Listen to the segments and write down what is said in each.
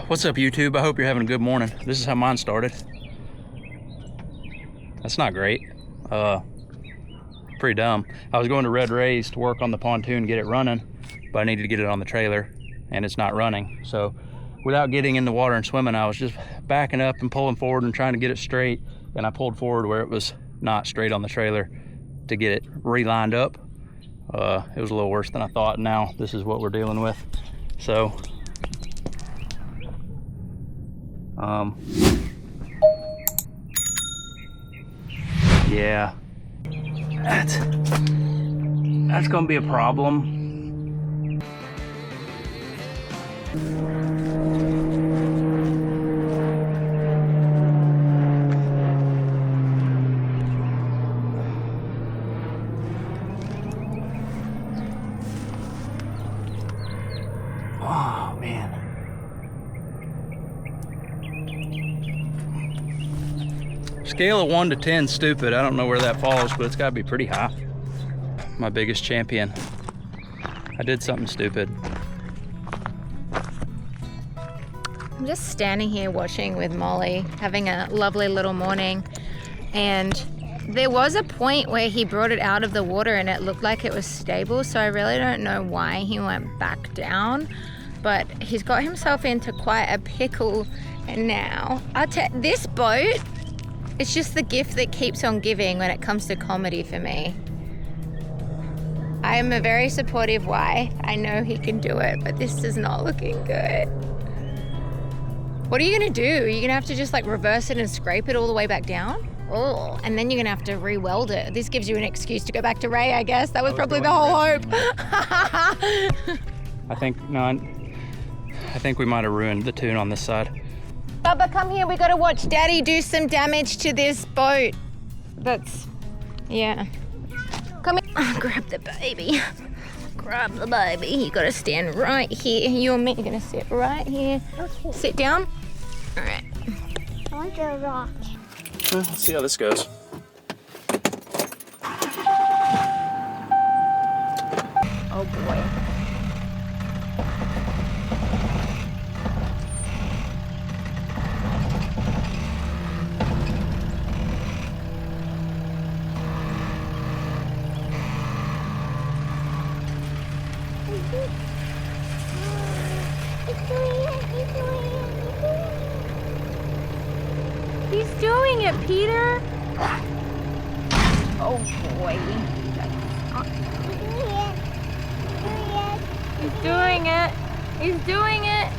What's up, YouTube? I hope you're having a good morning. This is how mine started. That's not great. Pretty dumb. I was going to Red Rays to work on the pontoon, get it running, but I needed to get it on the trailer, and it's not running. So without getting in the water and swimming, I was just backing up and pulling forward and trying to get it straight, and I pulled forward where it was not straight on the trailer to get it relined up. It was a little worse than I thought. Now this is what we're dealing with. So yeah, that's gonna be a problem. Oh man. Scale of 1 to 10, stupid. I don't know where that falls, but it's gotta be pretty high. My biggest champion. I did something stupid. I'm just standing here watching with Molly, having a lovely little morning. And there was a point where he brought it out of the water and it looked like it was stable. So I really don't know why he went back down, but he's got himself into quite a pickle. And now, this boat, it's just the gift that keeps on giving when it comes to comedy for me. I am a very supportive wife. I know he can do it, but this is not looking good. What are you gonna do? Are you gonna have to just like reverse it and scrape it all the way back down? Oh, and then you're gonna have to re-weld it. This gives you an excuse to go back to Ray, I guess. That was probably the whole hope. I think we might have ruined the tune on this side. Bubba, come here. We gotta watch Daddy do some damage to this boat. Yeah. Come here. Oh, grab the baby. Grab the baby. You gotta stand right here. You and me are gonna sit right here. Okay. Sit down. All right. I want to rock. Well, let's see how this goes. Oh boy. He's doing it, Peter. Oh boy. He's doing it. He's doing it.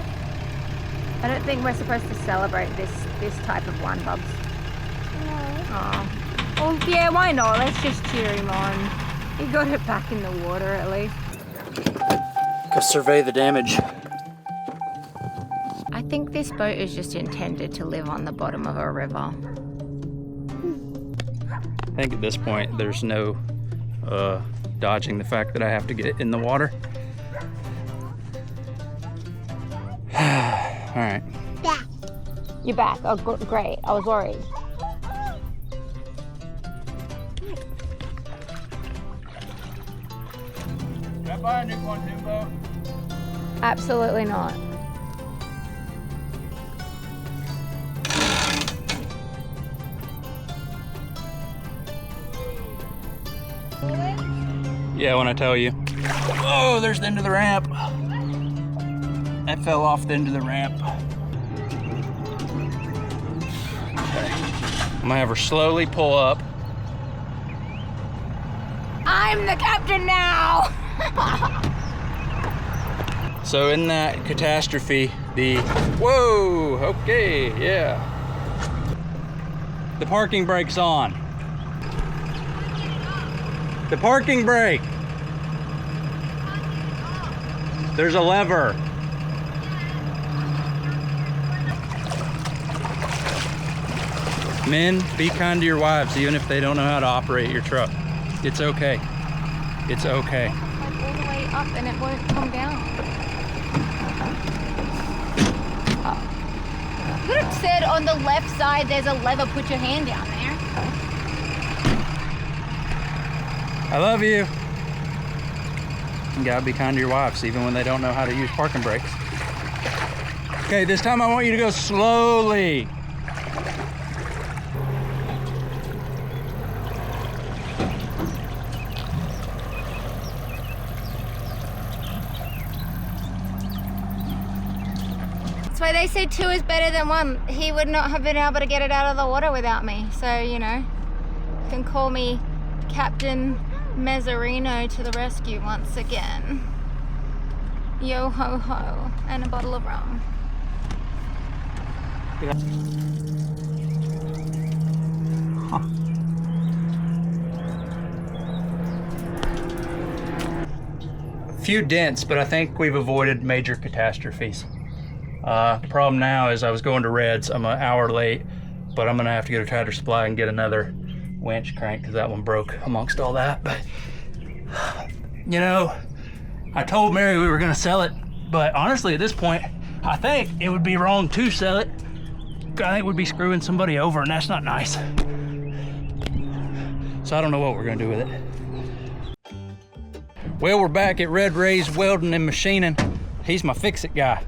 I don't think we're supposed to celebrate this type of one, Bubs. No. Oh. Well, yeah, why not? Let's just cheer him on. He got it back in the water at least. Go survey the damage. I think this boat is just intended to live on the bottom of a river. I think at this point there's no dodging the fact that I have to get in the water. All right. Back. You're back. Oh, great. I was worried. Can I buy a new pontoon boat? Absolutely not. Yeah, when I tell you. Oh, there's the end of the ramp. That fell off the end of the ramp. Okay. I'm gonna have her slowly pull up. I'm the captain now! So in that catastrophe, whoa, okay, yeah. The parking brake's on. The parking brake. There's a lever. Men, be kind to your wives, even if they don't know how to operate your truck. It's okay. It's okay. Like all the way up and it won't come down. You could have said on the left side there's a lever, put your hand down there. I love you. You gotta be kind to your wives, even when they don't know how to use parking brakes. Okay, this time I want you to go slowly. That's why they say 2 is better than 1. He would not have been able to get it out of the water without me. So, you know, you can call me Captain Mezzarino to the rescue once again. Yo ho ho, and a bottle of rum. A few dents, but I think we've avoided major catastrophes. Problem now is I was going to Red's. I'm an hour late, but I'm gonna have to go to Tractor Supply and get another winch crank because that one broke amongst all that. But you know, I told Mary we were gonna sell it, but honestly at this point, I think it would be wrong to sell it. I think we'd be screwing somebody over, and that's not nice. So I don't know what we're gonna do with it. Well, we're back at Red Ray's Welding and Machining. He's my fix-it guy.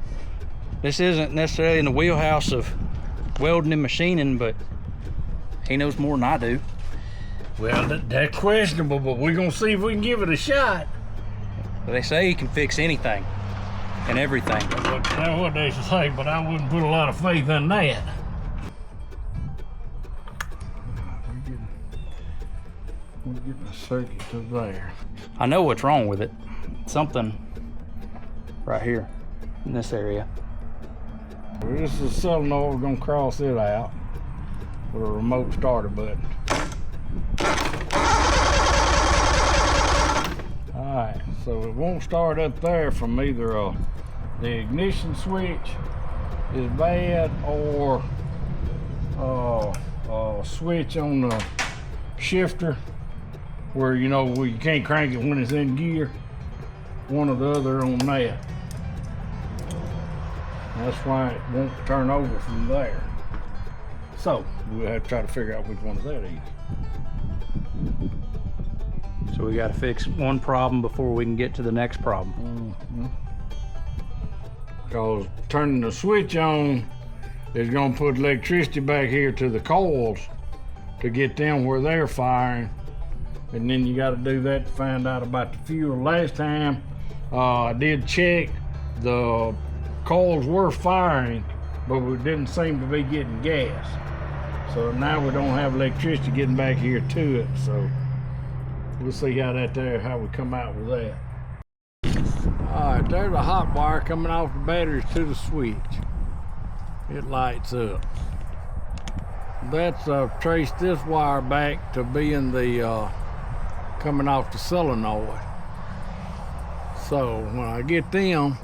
This isn't necessarily in the wheelhouse of welding and machining, but he knows more than I do. Well, that's questionable, but we're gonna see if we can give it a shot. They say he can fix anything and everything. That's what they say, but I wouldn't put a lot of faith in that. We're getting the circuit to there. I know what's wrong with it. Something right here in this area. This is a solenoid. We're gonna cross it out with a remote starter button. Alright, so it won't start up there from either the ignition switch is bad or a switch on the shifter where where you can't crank it when it's in gear. One or the other on that. That's why it won't turn over from there. So we'll have to try to figure out which one of that is. So we got to fix one problem before we can get to the next problem. Because turning the switch on is going to put electricity back here to the coils to get them where they're firing. And then you got to do that to find out about the fuel. Last time I did check, the coils were firing, but we didn't seem to be getting gas. So now we don't have electricity getting back here to it. So we'll see how we come out with that. All right, there's a hot wire coming off the batteries to the switch. It lights up. That's traced this wire back to being the coming off the solenoid. So when I get them,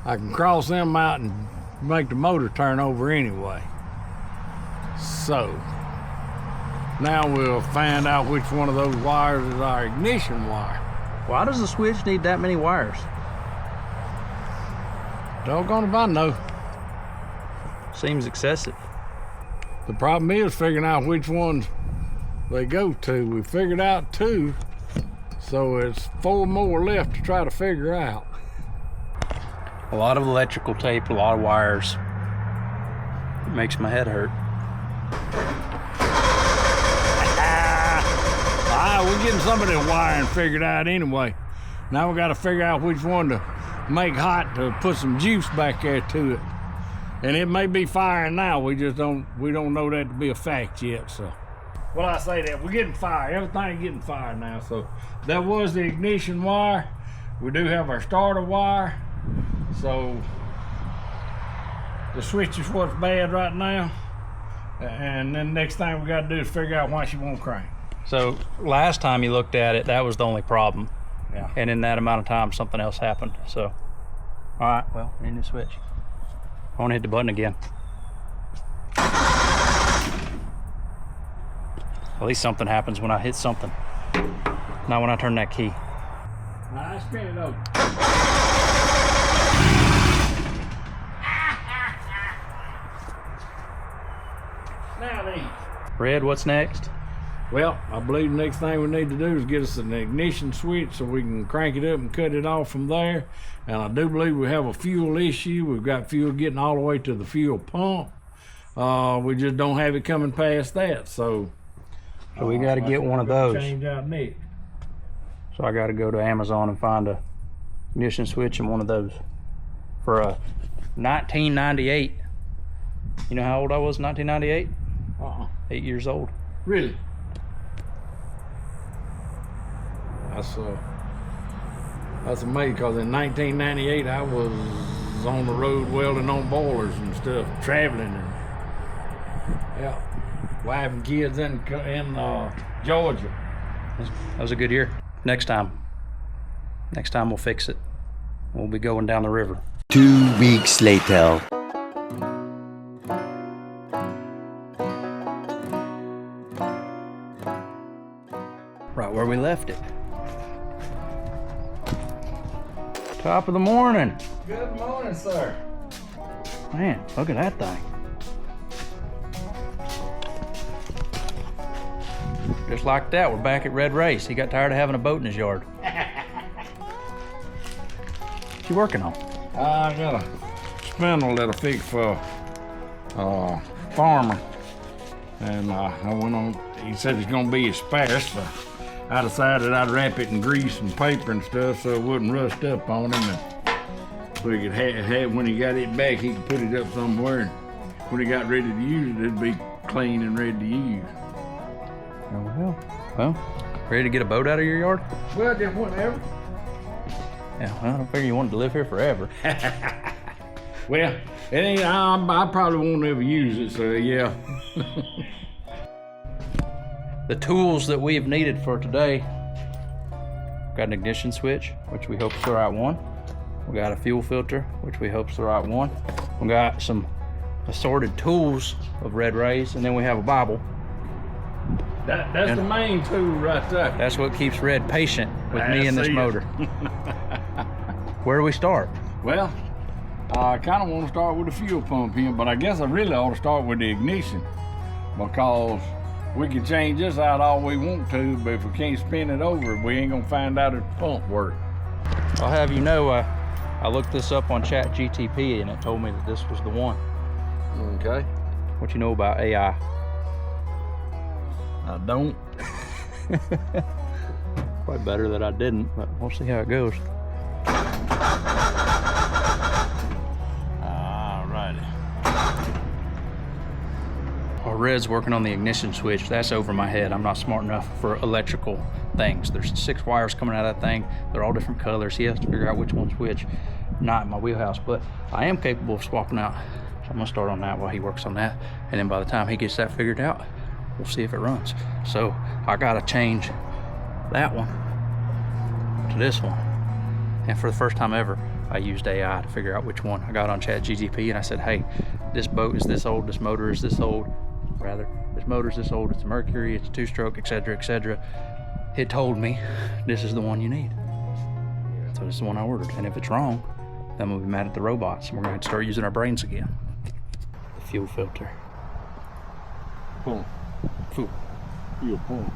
I can cross them out and make the motor turn over anyway. So now we'll find out which one of those wires is our ignition wire. Why does the switch need that many wires? Doggone if I know. Seems excessive. The problem is figuring out which ones they go to. We figured out 2, so it's 4 more left to try to figure out. A lot of electrical tape, a lot of wires. It makes my head hurt. We're getting some of the wiring figured out anyway. Now we got to figure out which one to make hot to put some juice back there to it. And it may be firing now. We don't know that to be a fact yet. So, well, I say that we're getting fired. Everything's getting fired now. So that was the ignition wire. We do have our starter wire. So the switch is what's bad right now. And then next thing we got to do is figure out why she won't crank. So last time you looked at it, that was the only problem. Yeah. And in that amount of time, something else happened. So, all right, well, we need to switch. I want to hit the button again. At least something happens when I hit something. Not when I turn that key. Nah, I spin it over. Now then. Red, what's next? Well, I believe the next thing we need to do is get us an ignition switch so we can crank it up and cut it off from there. And I do believe we have a fuel issue. We've got fuel getting all the way to the fuel pump. We just don't have it coming past that. So we got to get one of those. Change out next. So I got to go to Amazon and find a ignition switch and one of those for a 1998. You know how old I was in 1998? 8 years old. Really? That's amazing, because in 1998 I was on the road welding on boilers and stuff, traveling, and yeah, wife and kids in Georgia. That was a good year. Next time we'll fix it. We'll be going down the river. 2 weeks later. Right where we left it. Top of the morning. Good morning, sir. Man, look at that thing. Just like that, we're back at Red Race. He got tired of having a boat in his yard. What you working on? I got a spindle that I fixed for a farmer. And I went on, he said it's gonna be sparse, so I decided I'd wrap it in grease and paper and stuff so it wouldn't rust up on him. And so he could have, when he got it back, he could put it up somewhere. And when he got ready to use it, it'd be clean and ready to use. Oh, well, ready to get a boat out of your yard? Well, just whatever. Yeah, well, I don't figure you wanted to live here forever. Well, it ain't, I probably won't ever use it, so yeah. The tools that we have needed for today: got an ignition switch, which we hope is the right one. We got a fuel filter, which we hope is the right one. We got some assorted tools of Red Race, and then we have a Bible. That's the main tool right there. That's what keeps Red patient with me and this see it. motor. Where do we start? Well, I kind of want to start with the fuel pump here, but I guess I really ought to start with the ignition, because we can change this out all we want to, but if we can't spin it over, we ain't gonna find out if the pump works. I'll have you know, I looked this up on ChatGTP and it told me that this was the one. Okay. What you know about AI? I don't. Probably better that I didn't, but we'll see how it goes. Alrighty. While Red's working on the ignition switch, that's over my head. I'm not smart enough for electrical things. There's 6 wires coming out of that thing. They're all different colors. He has to figure out which one's which. Not in my wheelhouse, but I am capable of swapping out. So I'm gonna start on that while he works on that. And then by the time he gets that figured out, we'll see if it runs. So I gotta change that one to this one. And for the first time ever, I used AI to figure out which one. I got on ChatGTP and I said, hey, this boat is this old, this motor is this old. Rather, this motor is this old, it's a Mercury, it's a 2-stroke, etc., etc. It told me this is the one you need. So this is the one I ordered. And if it's wrong, then we'll be mad at the robots and we're gonna have to start using our brains again. The fuel filter. Pump. Fuel. Fuel pump.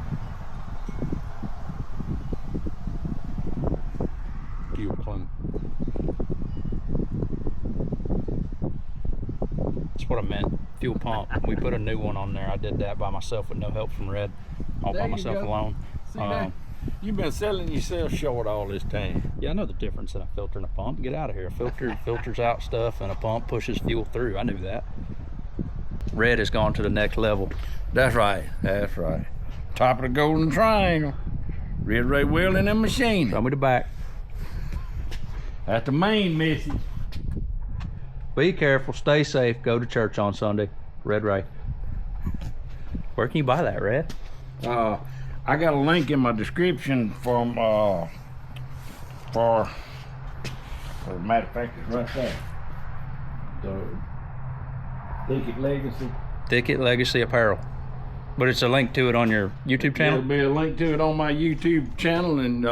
Fuel clean. That's what I meant. Fuel pump. We put a new one on there. I did that by myself with no help from Red. All There by you myself go. alone. See that? You've been selling yourself short all this time. Yeah, I know the difference in a filter and a pump. Get out of here. A filter filters out stuff and a pump pushes fuel through. I knew that. Red has gone to the next level. That's right. That's right. Top of the golden triangle. Red Ray welding and machine. Show me the back. That's the main message. Be careful. Stay safe. Go to church on Sunday. Red Ray. Where can you buy that, Red? I got a link in my description from for as a matter of fact, it's right there. The Thicket Legacy. Thicket Legacy Apparel. But it's a link to it on your YouTube channel? There'll be a link to it on my YouTube channel, and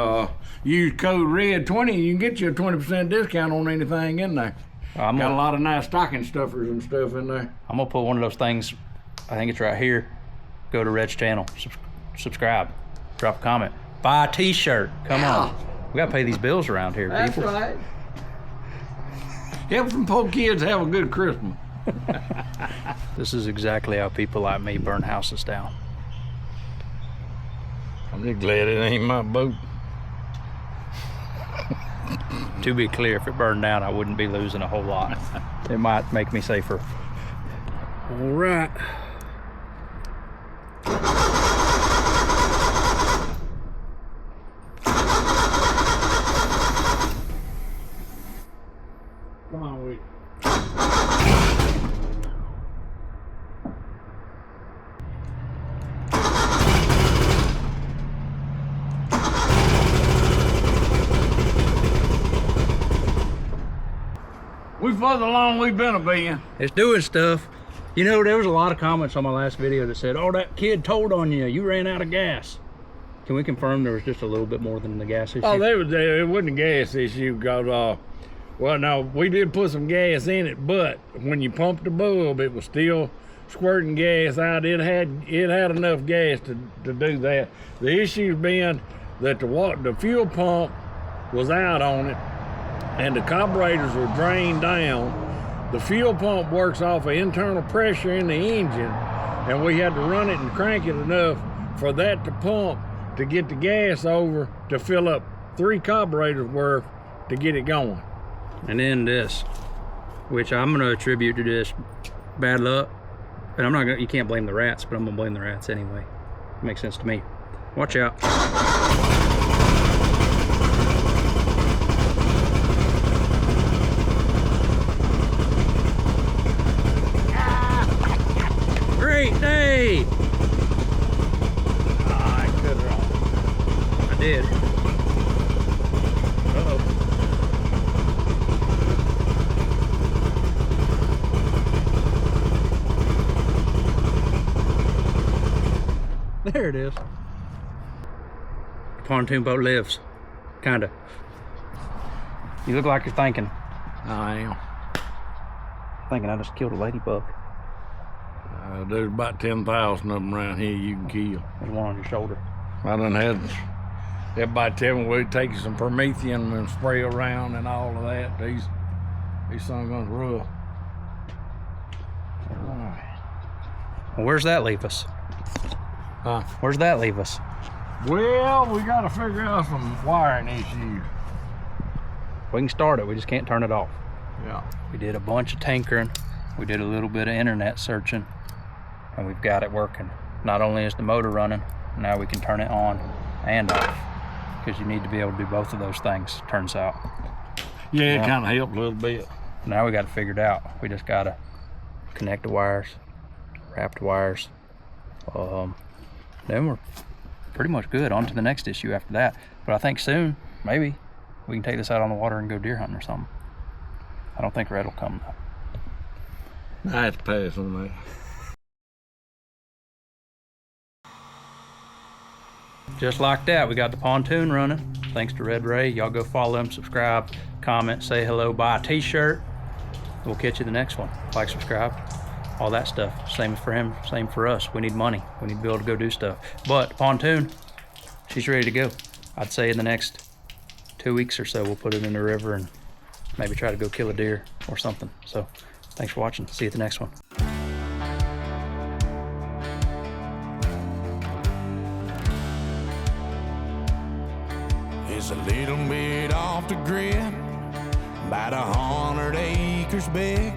use code RED20 and you can get you a 20% discount on anything in there. I'm Got a gonna, lot of nice stocking stuffers and stuff in there. I'm gonna put one of those things, I think it's right here. Go to Red's channel. subscribe, drop a comment, buy a t-shirt. Come on. We gotta pay these bills around here, That's people. right. Help some poor kids have a good Christmas. This is exactly how people like me burn houses down. I'm just glad it ain't my boat. To be clear, if it burned down, I wouldn't be losing a whole lot. It might make me safer. All right. Come on, Wick. We further along we've been a being. It's doing stuff. You know, there was a lot of comments on my last video that said, oh, that kid told on you. You ran out of gas. Can we confirm there was just a little bit more than the gas issue? Oh, it wasn't a gas issue because, well, no, we did put some gas in it, but when you pumped the bulb, it was still squirting gas out. It had enough gas to do that. The issue being that the fuel pump was out on it, and the carburetors were drained down. The fuel pump works off of internal pressure in the engine, and we had to run it and crank it enough for that to pump to get the gas over to fill up 3 carburetors worth to get it going. And then this, which I'm gonna attribute to this bad luck. And I'm not gonna, you can't blame the rats, but I'm gonna blame the rats anyway. Makes sense to me. Watch out. Great day! I cut it off. I did. Uh-oh. There it is. The pontoon boat lives. Kinda. You look like you're thinking. I am. Thinking I just killed a ladybug. There's about 10,000 of them around here you can kill. There's one on your shoulder. I done had everybody tell me we'd take some Promethean and spray around and all of that. These sun guns rough. Well, where's that leave us? Huh? Where's that leave us? Well, we gotta figure out some wiring issues. We can start it, we just can't turn it off. Yeah. We did a bunch of tinkering. We did a little bit of internet searching, and we've got it working. Not only is the motor running, now we can turn it on and off, because you need to be able to do both of those things, turns out. Yeah, it kind of helped a little bit. Now we got it figured out. We just got to connect the wires, wrap the wires. Then we're pretty much good. On to the next issue after that. But I think soon, maybe, we can take this out on the water and go deer hunting or something. I don't think Red will come though. I have to pass on that. Just like that, we got the pontoon running. Thanks to Red Ray. Y'all go follow him, subscribe, comment, say hello, buy a t-shirt. We'll catch you the next one. Like, subscribe, all that stuff. Same for him, same for us. We need money. We need to be able to go do stuff. But the pontoon, she's ready to go. I'd say in the next 2 weeks or so, we'll put it in the river and maybe try to go kill a deer or something. So thanks for watching. See you at the next one. It's a little bit off the grid, about 100 acres big.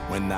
When the